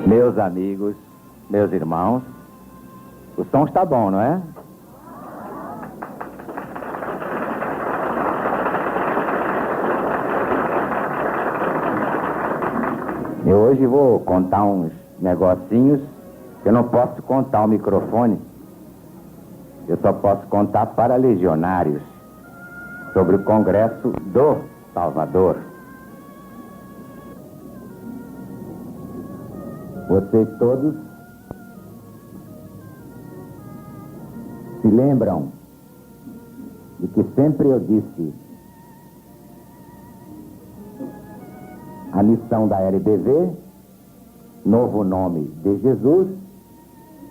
Meus amigos, meus irmãos, o som está bom, não é? Eu hoje vou contar uns negocinhos que eu não posso contar ao microfone. Eu só posso contar para legionários sobre o Congresso do Salvador. Vocês todos se lembram de que sempre eu disse: a missão da LBV, novo nome de Jesus,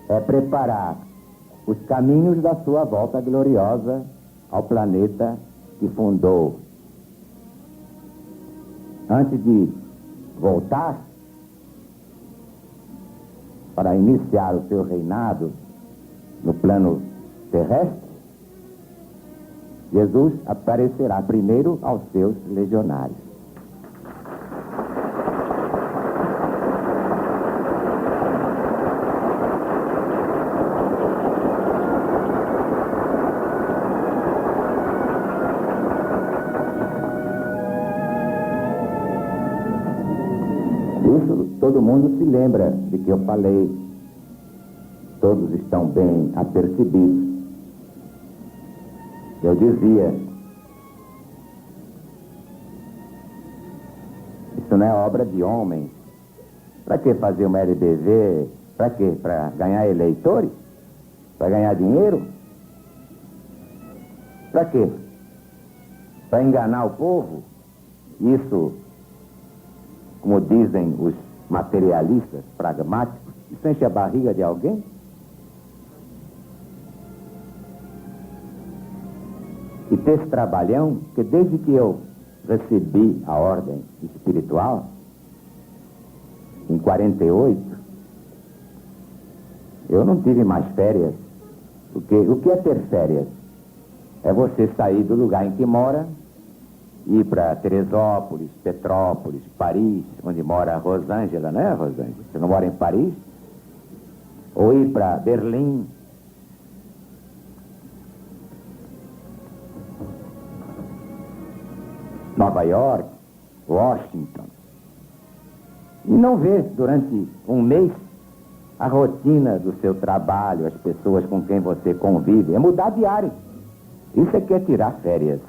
é preparar os caminhos da sua volta gloriosa ao planeta que fundou. Antes de voltar para iniciar o seu reinado no plano terrestre, Jesus aparecerá primeiro aos seus legionários. Isso todo mundo se lembra de que eu falei. Todos estão bem apercebidos. Eu dizia: isso não é obra de homem. Para que fazer uma LBV? Para quê? Para ganhar eleitores? Para ganhar dinheiro? Para quê? Para enganar o povo? Isso, como dizem os materialistas pragmáticos, isso enche a barriga de alguém? E ter esse trabalhão, que desde que eu recebi a ordem espiritual, em 48, eu não tive mais férias. O que é ter férias? É você sair do lugar em que mora, ir para Teresópolis, Petrópolis, Paris, onde mora a Rosângela, né, Rosângela? Você não mora em Paris? Ou ir para Berlim, Nova York, Washington, e não ver durante um mês a rotina do seu trabalho, as pessoas com quem você convive. É mudar de área. Isso é que é tirar férias.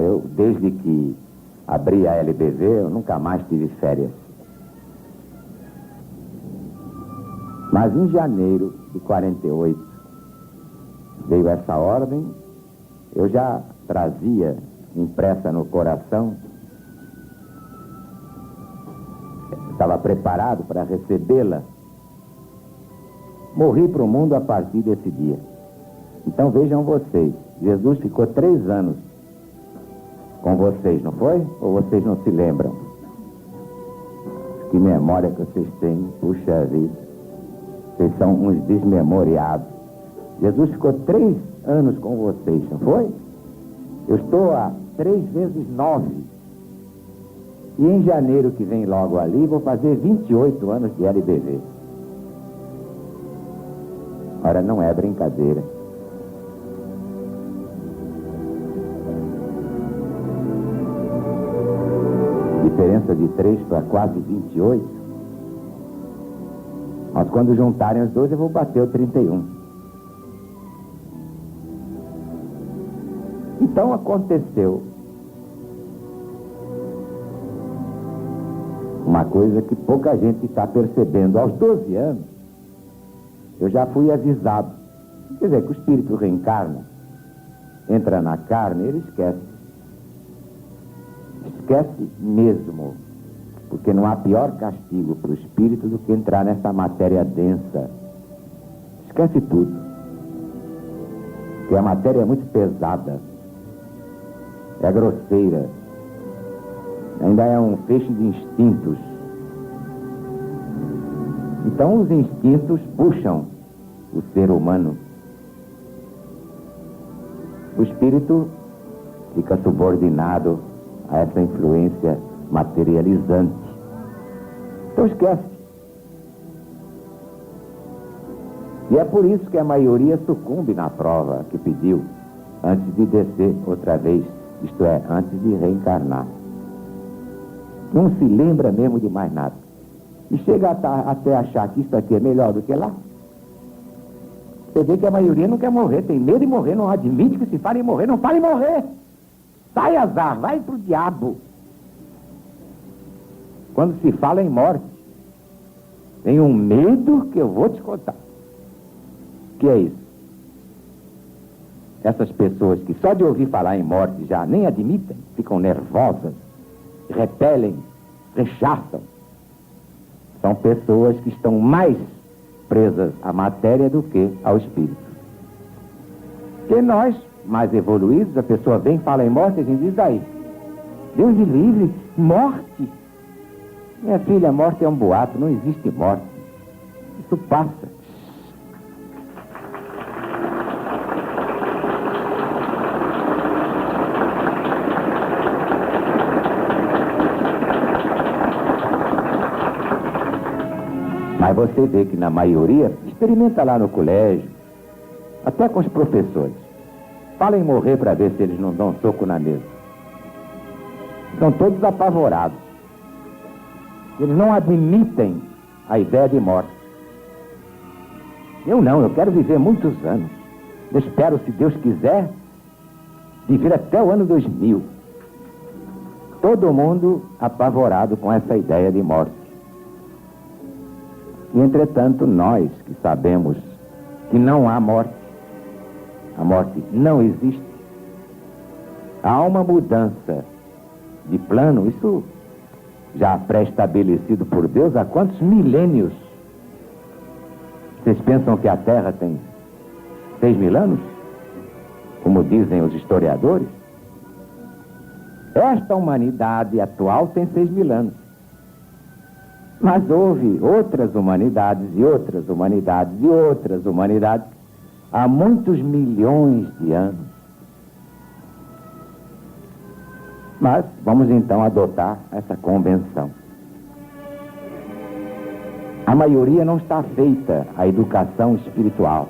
Eu, desde que abri a LBV, eu nunca mais tive férias. Mas em janeiro de 48, veio essa ordem. Eu já trazia impressa no coração, estava preparado para recebê-la. Morri para o mundo a partir desse dia. Então vejam vocês, Jesus ficou 3 anos com vocês, não foi? Ou vocês não se lembram? Que memória que vocês têm, puxa vida. Vocês são uns desmemoriados. Jesus ficou 3 anos com vocês, não foi? Eu estou há 3 vezes 9. E em janeiro que vem logo ali, vou fazer 28 anos de LBV. Ora, não é brincadeira. Diferença de 3 para quase 28. Mas quando juntarem os dois, eu vou bater o 31. Então aconteceu uma coisa que pouca gente está percebendo. Aos 12 anos, eu já fui avisado. Quer dizer, que o espírito reencarna, entra na carne, ele esquece. Esquece mesmo. Porque não há pior castigo para o espírito do que entrar nessa matéria densa. Esquece tudo. Porque a matéria é muito pesada. É grosseira. Ainda é um feixe de instintos. Então os instintos puxam o ser humano. O espírito fica subordinado a essa influência materializante. Então esquece. E é por isso que a maioria sucumbe na prova que pediu, antes de descer outra vez, isto é, antes de reencarnar. Não se lembra mesmo de mais nada. E chega até achar que isso aqui é melhor do que lá. Você vê que a maioria não quer morrer, tem medo de morrer, não admite que se fale em morrer, não fale em morrer. Sai azar, vai pro diabo. Quando se fala em morte, tem um medo que eu vou te contar. Que é isso? Essas pessoas que só de ouvir falar em morte já nem admitem, ficam nervosas, repelem, rechaçam. São pessoas que estão mais presas à matéria do que ao espírito. Porque nós, mais evoluídos, a pessoa vem, fala em morte, a gente diz aí, Deus me livre, morte. Minha filha, morte é um boato, não existe morte. Isso passa. Mas você vê que na maioria, experimenta lá no colégio, até com os professores. Fala em morrer para ver se eles não dão soco na mesa. Estão todos apavorados. Eles não admitem a ideia de morte. Eu não, eu quero viver muitos anos. Eu espero, se Deus quiser, viver até o ano 2000. Todo mundo apavorado com essa ideia de morte. E, entretanto, nós que sabemos que não há morte, a morte não existe, há uma mudança de plano, isso já pré-estabelecido por Deus há quantos milênios? Vocês pensam que a Terra tem 6.000 anos? Como dizem os historiadores? Esta humanidade atual tem 6.000 anos. Mas houve outras humanidades e outras humanidades e outras humanidades há muitos milhões de anos. Mas vamos então adotar essa convenção. A maioria não está feita à educação espiritual.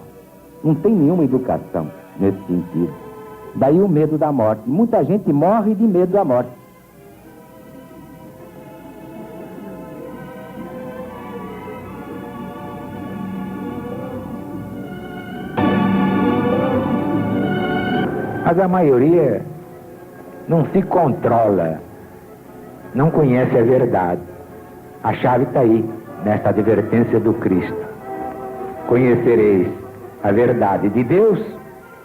Não tem nenhuma educação nesse sentido. Daí o medo da morte. Muita gente morre de medo da morte. Mas a maioria não se controla, não conhece a verdade. A chave está aí, nesta advertência do Cristo. Conhecereis a verdade de Deus,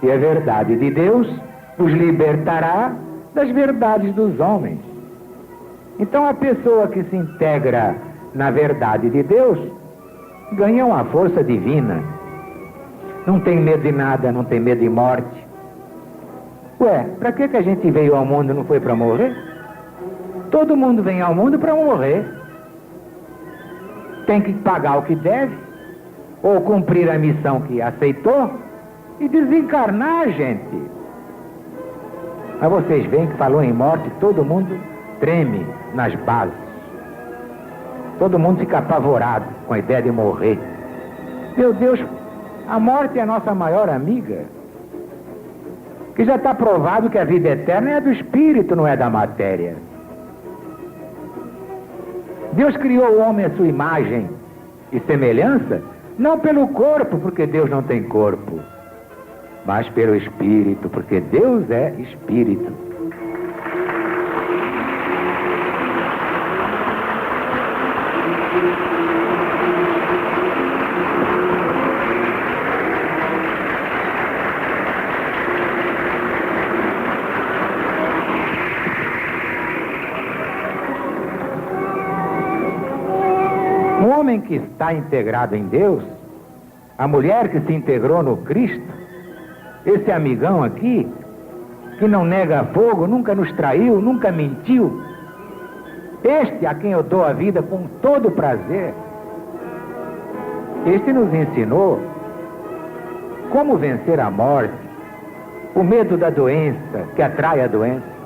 e a verdade de Deus os libertará das verdades dos homens. Então a pessoa que se integra na verdade de Deus ganha uma força divina. Não tem medo de nada, não tem medo de morte. Ué, para que a gente veio ao mundo, não foi para morrer? Todo mundo vem ao mundo para morrer. Tem que pagar o que deve, ou cumprir a missão que aceitou, e desencarnar, gente. Mas vocês veem que falou em morte, todo mundo treme nas bases. Todo mundo fica apavorado com a ideia de morrer. Meu Deus, a morte é a nossa maior amiga. Que já está provado que a vida eterna é do espírito, não é da matéria. Deus criou o homem à sua imagem e semelhança, não pelo corpo, porque Deus não tem corpo, mas pelo espírito, porque Deus é espírito. O homem que está integrado em Deus, a mulher que se integrou no Cristo, esse amigão aqui, que não nega fogo, nunca nos traiu, nunca mentiu, este a quem eu dou a vida com todo prazer, este nos ensinou como vencer a morte, o medo da doença, que atrai a doença.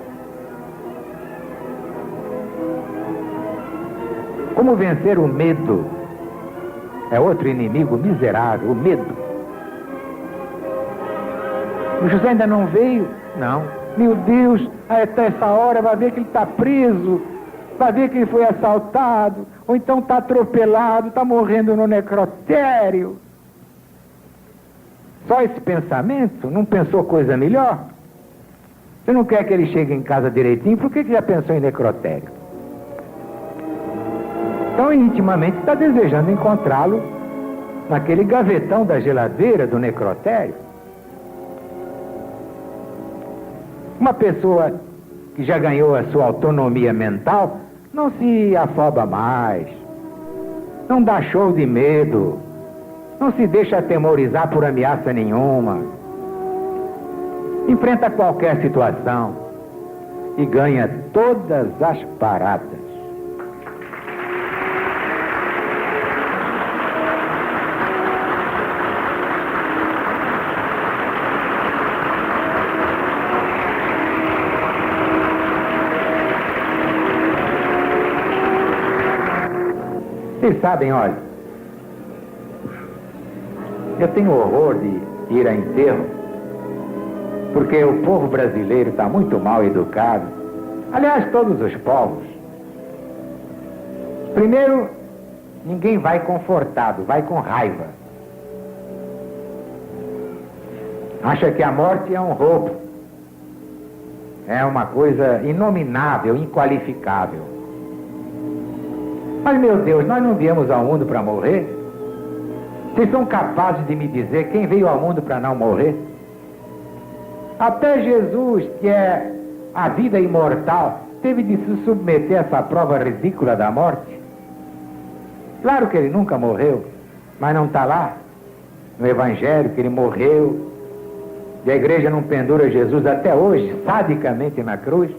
Como vencer o medo? É outro inimigo miserável, o medo. O José ainda não veio? Não. Meu Deus, até essa hora vai ver que ele está preso, vai ver que ele foi assaltado, ou então está atropelado, está morrendo no necrotério. Só esse pensamento? Não pensou coisa melhor? Você não quer que ele chegue em casa direitinho? Por que já pensou em necrotério? Então, intimamente, está desejando encontrá-lo naquele gavetão da geladeira do necrotério. Uma pessoa que já ganhou a sua autonomia mental não se afoba mais, não dá show de medo, não se deixa atemorizar por ameaça nenhuma, enfrenta qualquer situação e ganha todas as paradas. Vocês sabem, olha, eu tenho horror de ir a enterro, porque o povo brasileiro está muito mal educado. Aliás, todos os povos. Primeiro, ninguém vai confortado, vai com raiva. Acha que a morte é um roubo. É uma coisa inominável, inqualificável. Mas, meu Deus, nós não viemos ao mundo para morrer? Vocês são capazes de me dizer quem veio ao mundo para não morrer? Até Jesus, que é a vida imortal, teve de se submeter a essa prova ridícula da morte. Claro que ele nunca morreu, mas não está lá no Evangelho que ele morreu. E a igreja não pendura Jesus até hoje, sadicamente na cruz.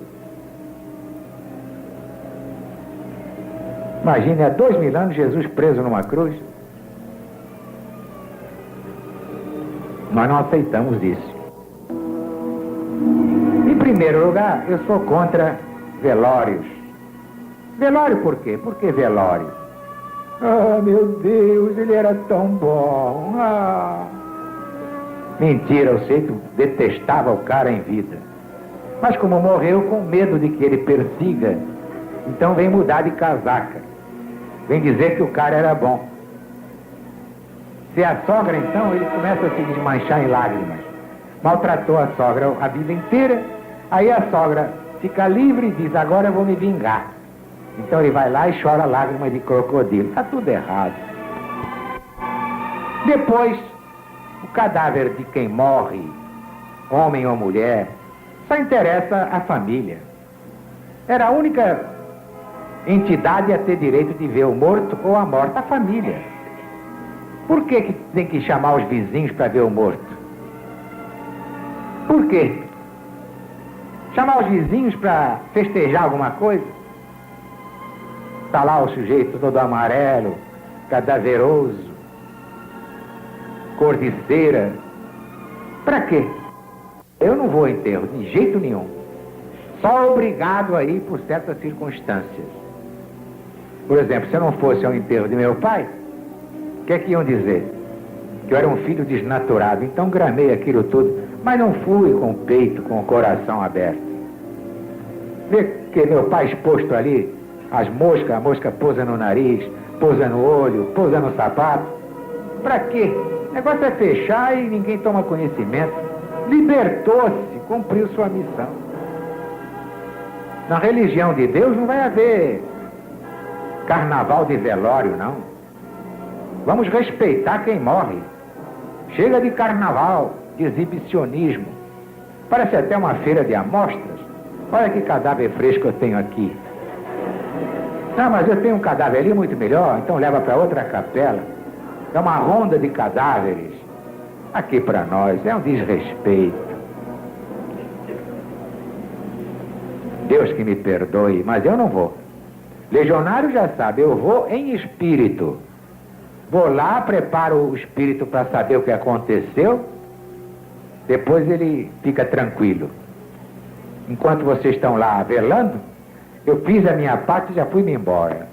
Imagine, há 2000 anos Jesus preso numa cruz. Nós não aceitamos isso. Em primeiro lugar, eu sou contra velórios. Velório por quê? Por que velório? Ah, meu Deus, ele era tão bom. Ah. Mentira, eu sei que detestava o cara em vida. Mas como morreu, com medo de que ele persiga, então vem mudar de casaca. Vem dizer que o cara era bom. Se a sogra, então, ele começa a se desmanchar em lágrimas. Maltratou a sogra a vida inteira, aí a sogra fica livre e diz, agora eu vou me vingar. Então ele vai lá e chora lágrimas de crocodilo. Está tudo errado. Depois, o cadáver de quem morre, homem ou mulher, só interessa a família. Era a única entidade a ter direito de ver o morto ou a morta, a família. Por que tem que chamar os vizinhos para ver o morto? Por quê? Chamar os vizinhos para festejar alguma coisa? Está lá o sujeito todo amarelo, cadaveroso, cor de cera. Para quê? Eu não vou ao enterro, de jeito nenhum. Só obrigado a ir por certas circunstâncias. Por exemplo, se eu não fosse ao enterro de meu pai, o que é que iam dizer? Que eu era um filho desnaturado. Então gramei aquilo tudo, mas não fui com o peito, com o coração aberto. Vê que meu pai exposto ali, as moscas, a mosca pousa no nariz, pousa no olho, pousa no sapato. Pra quê? O negócio é fechar e ninguém toma conhecimento. Libertou-se, cumpriu sua missão. Na religião de Deus não vai haver carnaval de velório, não. Vamos respeitar quem morre. Chega de carnaval, de exibicionismo. Parece até uma feira de amostras. Olha que cadáver fresco eu tenho aqui. Não, mas eu tenho um cadáver ali muito melhor, então leva para outra capela. É uma ronda de cadáveres. Aqui para nós é um desrespeito. Deus que me perdoe, mas eu não vou. Legionário já sabe, eu vou em espírito. Vou lá, preparo o espírito para saber o que aconteceu, depois ele fica tranquilo. Enquanto vocês estão lá velando, eu fiz a minha parte e já fui-me embora.